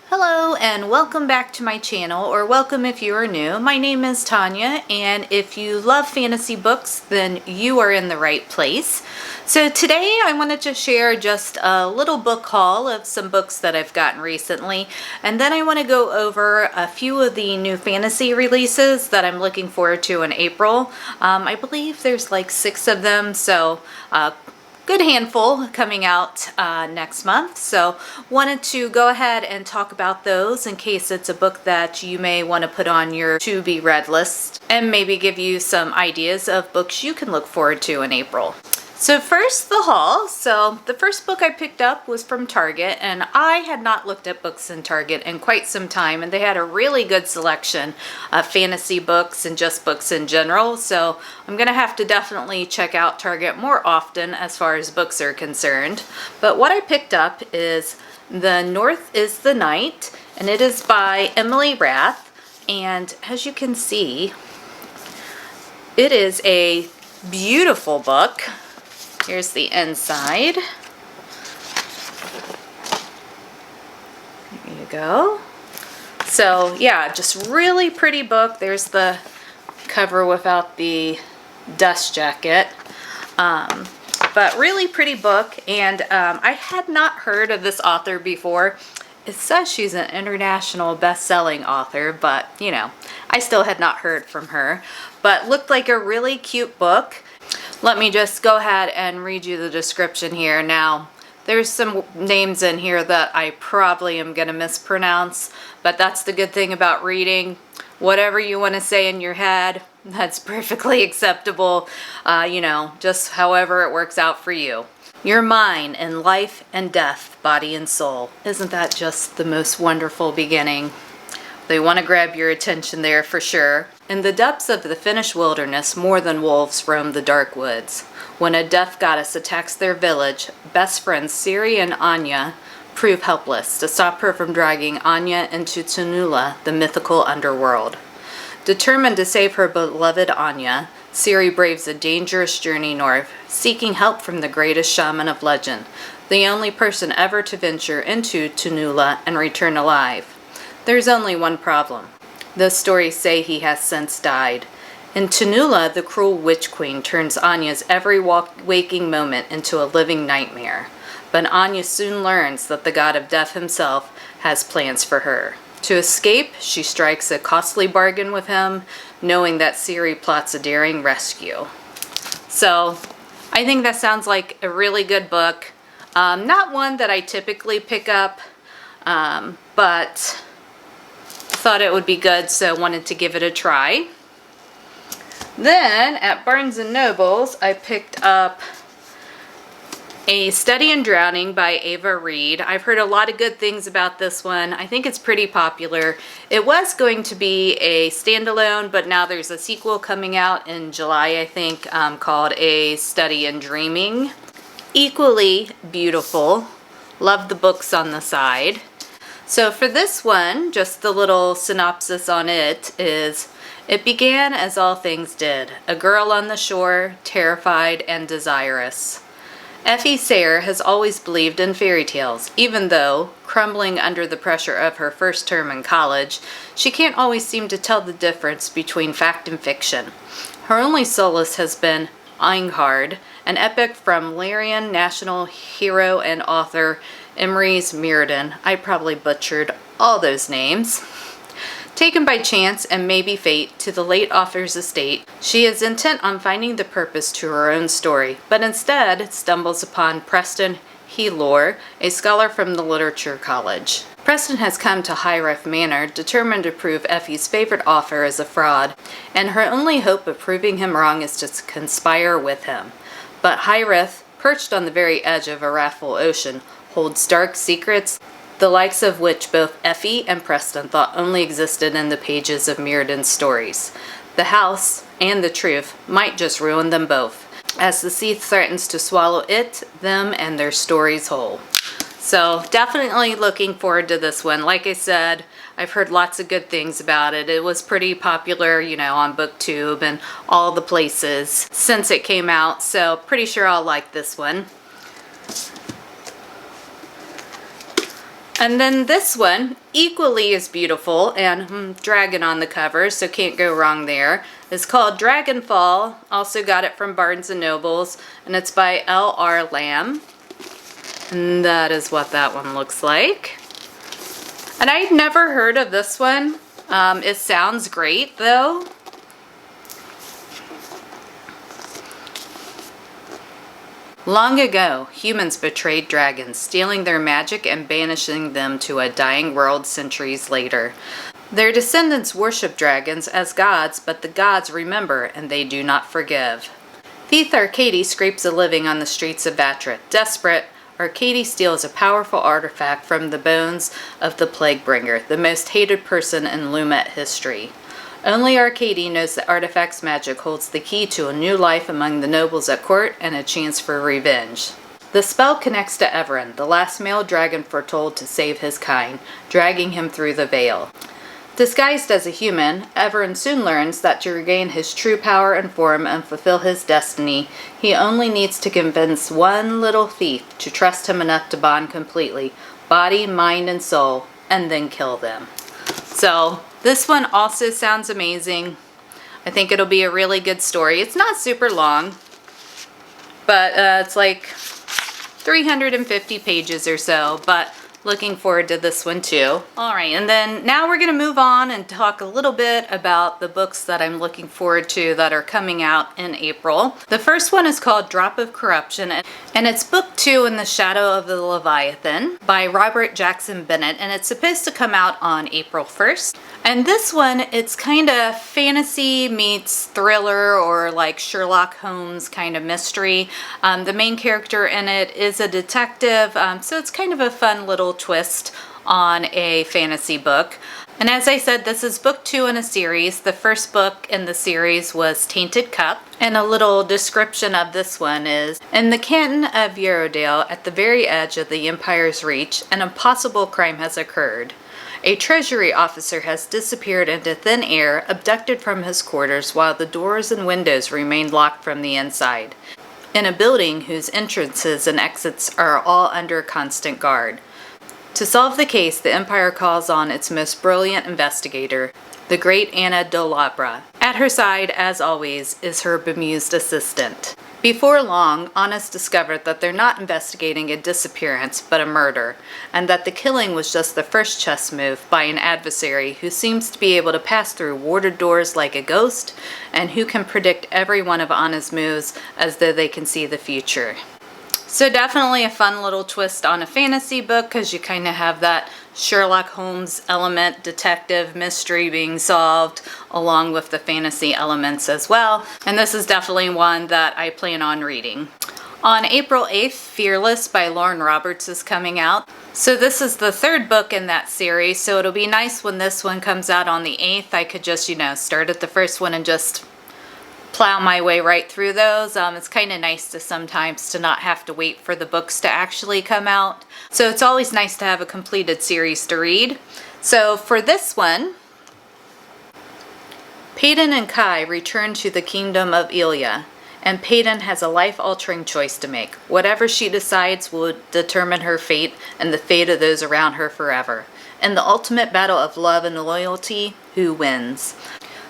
Hello and welcome back to my channel, or welcome if you are new. My name is Tanya, and if you love fantasy books, then you are in the right place. So today I wanted to share just a little book haul of some books that I've gotten recently, and then I want to go over a few of the new fantasy releases that I'm looking forward to in April. I believe there's like 6 of them, so good handful coming out next month. So wanted to go ahead and talk about those in case it's a book that you may want to put on your to be read list, and maybe give you some ideas of books you can look forward to in April. So first, the haul. So the first book I picked up was from Target, and I had not looked at books in Target in quite some time, and they had a really good selection of fantasy books and just books in general. So I'm going to have to definitely check out Target more often as far as books are concerned. But what I picked up is The North is the Night, and it is by Emily Rath. And as you can see, it is a beautiful book. Here's the inside. There you go. So yeah, just really pretty book. There's the cover without the dust jacket. But really pretty book, and I had not heard of this author before. It says she's an international best-selling author, but you know, I still had not heard from her. But looked like a really cute book. Let me just go ahead and read you the description here. Now, there's some names in here that I probably am going to mispronounce, but that's the good thing about reading. Whatever you want to say in your head, that's perfectly acceptable, you know, just however it works out for you. You're mine in life and death, body and soul. Isn't that just the most wonderful beginning? They want to grab your attention there for sure. In the depths of the Finnish wilderness, more than wolves roam the dark woods. When a death goddess attacks their village, best friends Siri and Anya prove helpless to stop her from dragging Anya into Tunula, the mythical underworld. Determined to save her beloved Anya, Siri braves a dangerous journey north, seeking help from the greatest shaman of legend, the only person ever to venture into Tunula and return alive. There's only one problem. The stories say he has since died. In Tunula, the cruel witch queen turns Anya's every waking moment into a living nightmare. But Anya soon learns that the god of death himself has plans for her. To escape, she strikes a costly bargain with him, knowing that Siri plots a daring rescue. So, I think that sounds like a really good book. Not one that I typically pick up, but thought it would be good, so wanted to give it a try. Then at Barnes & Noble's, I picked up A Study in Drowning by Ava Reed. I've heard a lot of good things about this one. I think it's pretty popular. It was going to be a standalone, but now there's a sequel coming out in July, I think, called A Study in Dreaming. Equally beautiful. Love the books on the side. So for this one, just the little synopsis on it is, it began as all things did, a girl on the shore, terrified and desirous. Effie Sayre has always believed in fairy tales, even though, crumbling under the pressure of her first term in college, she can't always seem to tell the difference between fact and fiction. Her only solace has been Einhard, an epic from Lyrian national hero and author Emery's Mirrodin. I probably butchered all those names. Taken by chance and maybe fate to the late author's estate, she is intent on finding the purpose to her own story, but instead stumbles upon Preston Helor, a scholar from the Literature College. Preston has come to Hyreth Manor determined to prove Effie's favorite author is a fraud, and her only hope of proving him wrong is to conspire with him. But Hyreth, perched on the very edge of a wrathful ocean, holds dark secrets, the likes of which both Effie and Preston thought only existed in the pages of Mirrodin's stories. The house and the truth might just ruin them both, as the sea threatens to swallow it, them, and their stories whole. So definitely looking forward to this one. Like I said, I've heard lots of good things about it. It was pretty popular, you know, on BookTube and all the places since it came out, so pretty sure I'll like this one. And then this one, equally as beautiful, and dragon on the cover, so can't go wrong there, is called Dragonfall. Also got it from Barnes & Nobles, and it's by L.R. Lamb. And that is what that one looks like. And I'd never heard of this one. It sounds great, though. Long ago, humans betrayed dragons, stealing their magic and banishing them to a dying world centuries later. Their descendants worship dragons as gods, but the gods remember and they do not forgive. Thief Arcady scrapes a living on the streets of Vatra. Desperate, Arcady steals a powerful artifact from the bones of the Plaguebringer, the most hated person in Lumet history. Only Arcady knows the artifact's magic holds the key to a new life among the nobles at court and a chance for revenge. The spell connects to Everin, the last male dragon foretold to save his kind, dragging him through the veil. Disguised as a human, Everin soon learns that to regain his true power and form and fulfill his destiny, he only needs to convince one little thief to trust him enough to bond completely, body, mind, and soul, and then kill them. So, this one also sounds amazing. I think it'll be a really good story. It's not super long, but it's like 350 pages or so, but looking forward to this one too. Alright, and then now we're going to move on and talk a little bit about the books that I'm looking forward to that are coming out in April. The first one is called Drop of Corruption, and it's book 2 in the Shadow of the Leviathan by Robert Jackson Bennett, and it's supposed to come out on April 1st. And this one, it's kind of fantasy meets thriller or like Sherlock Holmes kind of mystery. The main character in it is a detective, so it's kind of a fun little twist on a fantasy book. And as I said, this is book 2 in a series. The first book in the series was Tainted Cup. And a little description of this one is, in the canton of Yarrowdale, at the very edge of the Empire's reach, an impossible crime has occurred. A treasury officer has disappeared into thin air, abducted from his quarters while the doors and windows remain locked from the inside, in a building whose entrances and exits are all under constant guard. To solve the case, the Empire calls on its most brilliant investigator, the great Anna Dolabra. At her side, as always, is her bemused assistant. Before long, Anna's discovered that they're not investigating a disappearance, but a murder, and that the killing was just the first chess move by an adversary who seems to be able to pass through warded doors like a ghost, and who can predict every one of Anna's moves as though they can see the future. So definitely a fun little twist on a fantasy book, because you kind of have that Sherlock Holmes element, detective mystery being solved, along with the fantasy elements as well. And this is definitely one that I plan on reading. On April 8th, Fearless by Lauren Roberts is coming out. So this is the third book in that series, so it'll be nice when this one comes out on the 8th. I could just, start at the first one and just plow my way right through those. It's kind of nice to sometimes to not have to wait for the books to actually come out. So it's always nice to have a completed series to read. So for this one, Peyton and Kai return to the kingdom of Ilya, and Peyton has a life-altering choice to make. Whatever she decides will determine her fate and the fate of those around her forever. In the ultimate battle of love and loyalty, who wins?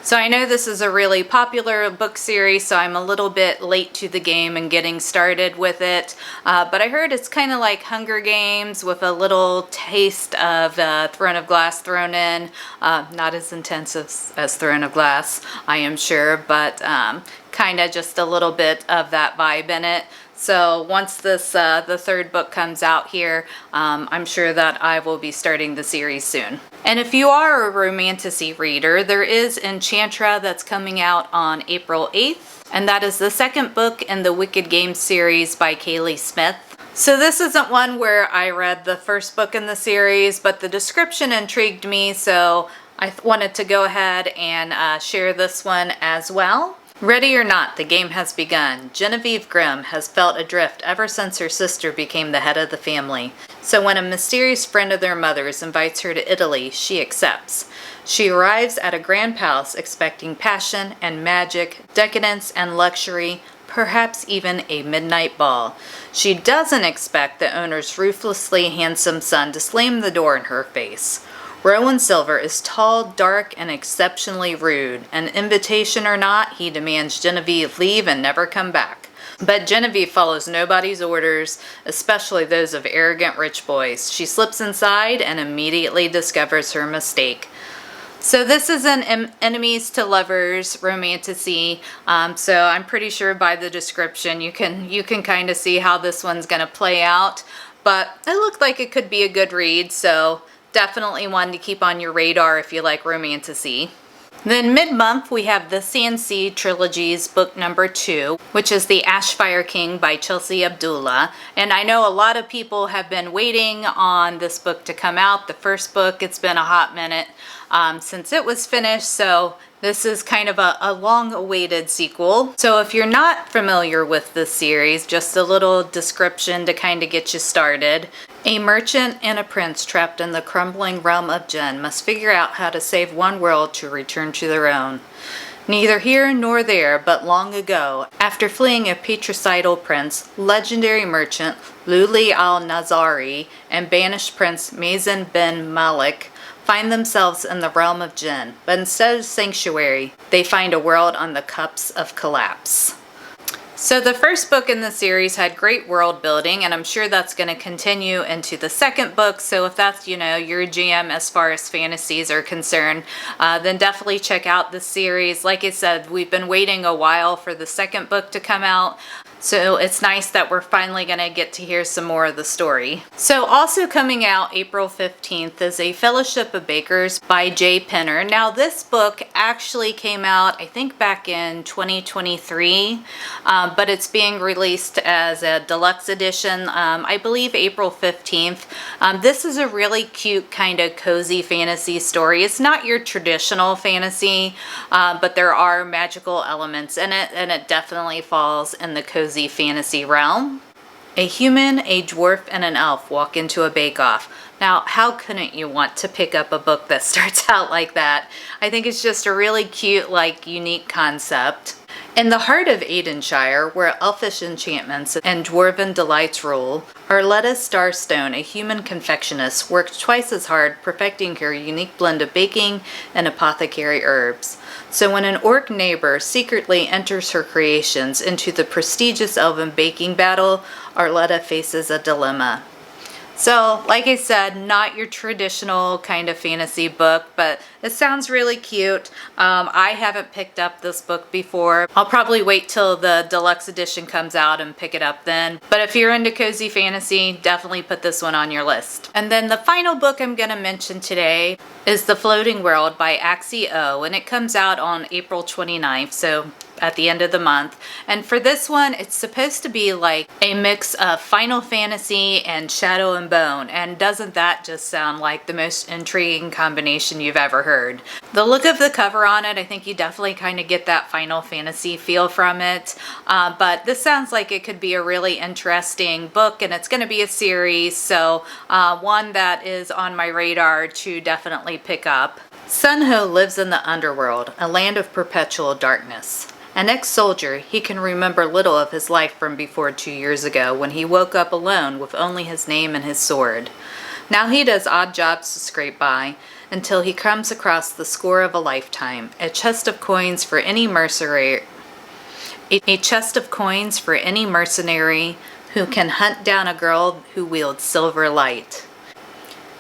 So I know this is a really popular book series, so I'm a little bit late to the game and getting started with it. But I heard it's kind of like Hunger Games with a little taste of Throne of Glass thrown in. Not as intensive as Throne of Glass, I am sure, but kind of just a little bit of that vibe in it. So once this the third book comes out here, I'm sure that I will be starting the series soon. And if you are a romantasy reader, there is Enchantra that's coming out on April 8th, and that is the second book in the Wicked Games series by Kaylee Smith. So this isn't one where I read the first book in the series, but the description intrigued me, so I wanted to go ahead and share this one as well. Ready or not, the game has begun. Genevieve Grimm has felt adrift ever since her sister became the head of the family. So when a mysterious friend of their mother's invites her to Italy, she accepts. She arrives at a grand palace expecting passion and magic, decadence and luxury, perhaps even a midnight ball. She doesn't expect the owner's ruthlessly handsome son to slam the door in her face. Rowan Silver is tall, dark, and exceptionally rude. An invitation or not, he demands Genevieve leave and never come back. But Genevieve follows nobody's orders, especially those of arrogant rich boys. She slips inside and immediately discovers her mistake. So this is an enemies to lovers romantasy. So I'm pretty sure by the description you can kind of see how this one's going to play out. But it looked like it could be a good read, so definitely one to keep on your radar if you like romantasy. Then mid-month we have the CNC Trilogy's book number 2, which is The Ashfire King by Chelsea Abdullah. And I know a lot of people have been waiting on this book to come out. The first book, it's been a hot minute since it was finished, so this is kind of a long-awaited sequel. So if you're not familiar with this series, just a little description to kind of get you started. A merchant and a prince trapped in the crumbling realm of Jinn must figure out how to save one world to return to their own. Neither here nor there, but long ago, after fleeing a patricidal prince, legendary merchant Luli al-Nazari and banished prince Mazen bin Malik find themselves in the realm of Jinn, but instead of sanctuary, they find a world on the cups of collapse. So the first book in the series had great world building, and I'm sure that's going to continue into the second book. So if that's, your jam as far as fantasies are concerned, then definitely check out the series. Like I said, we've been waiting a while for the second book to come out. So it's nice that we're finally going to get to hear some more of the story. So also coming out April 15th is A Fellowship of Bakers by Jay Penner. Now this book actually came out, I think back in 2023, but it's being released as a deluxe edition, I believe April 15th. This is a really cute kind of cozy fantasy story. It's not your traditional fantasy, but there are magical elements in it, and it definitely falls in the cozy fantasy realm. A human, a dwarf, and an elf walk into a bake-off. Now, how couldn't you want to pick up a book that starts out like that? I think it's just a really cute, unique concept. In the heart of Aidenshire, where elfish enchantments and dwarven delights rule, Arletta Starstone, a human confectionist, works twice as hard perfecting her unique blend of baking and apothecary herbs. So when an orc neighbor secretly enters her creations into the prestigious elven baking battle, Arletta faces a dilemma. So, like I said, not your traditional kind of fantasy book, but it sounds really cute. I haven't picked up this book before. I'll probably wait till the deluxe edition comes out and pick it up then. But if you're into cozy fantasy, definitely put this one on your list. And then the final book I'm going to mention today is The Floating World by Axie O, and it comes out on April 29th, so at the end of the month. And for this one, it's supposed to be like a mix of Final Fantasy and Shadow and Bone, and doesn't that just sound like the most intriguing combination you've ever heard? The look of the cover on it, I think you definitely kind of get that Final Fantasy feel from it, but this sounds like it could be a really interesting book, and it's going to be a series, so one that is on my radar to definitely pick up. Sunho lives in the underworld, a land of perpetual darkness. An ex-soldier, he can remember little of his life from before 2 years ago when he woke up alone with only his name and his sword. Now he does odd jobs to scrape by until he comes across the score of a lifetime, a chest of coins for any mercenary who can hunt down a girl who wields silver light.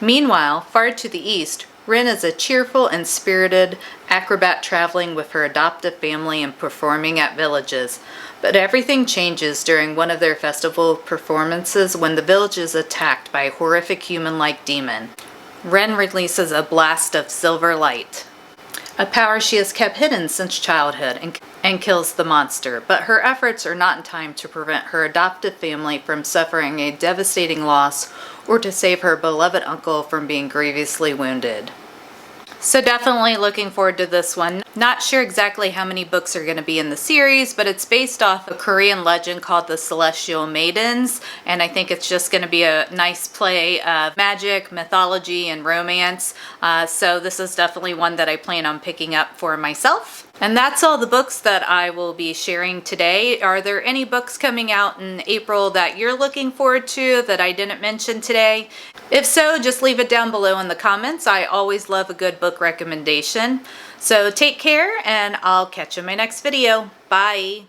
Meanwhile, far to the east, Rin is a cheerful and spirited acrobat traveling with her adoptive family and performing at villages. But everything changes during one of their festival performances when the village is attacked by a horrific human-like demon. Rin releases a blast of silver light, a power she has kept hidden since childhood, and kills the monster. But her efforts are not in time to prevent her adoptive family from suffering a devastating loss or to save her beloved uncle from being grievously wounded. So definitely looking forward to this one. Not sure exactly how many books are going to be in the series, but it's based off a Korean legend called the Celestial Maidens, and I think it's just going to be a nice play of magic, mythology, and romance. So this is definitely one that I plan on picking up for myself. And that's all the books that I will be sharing today. Are there any books coming out in April that you're looking forward to that I didn't mention today? If so, just leave it down below in the comments. I always love a good book recommendation. So take care, and I'll catch you in my next video. Bye.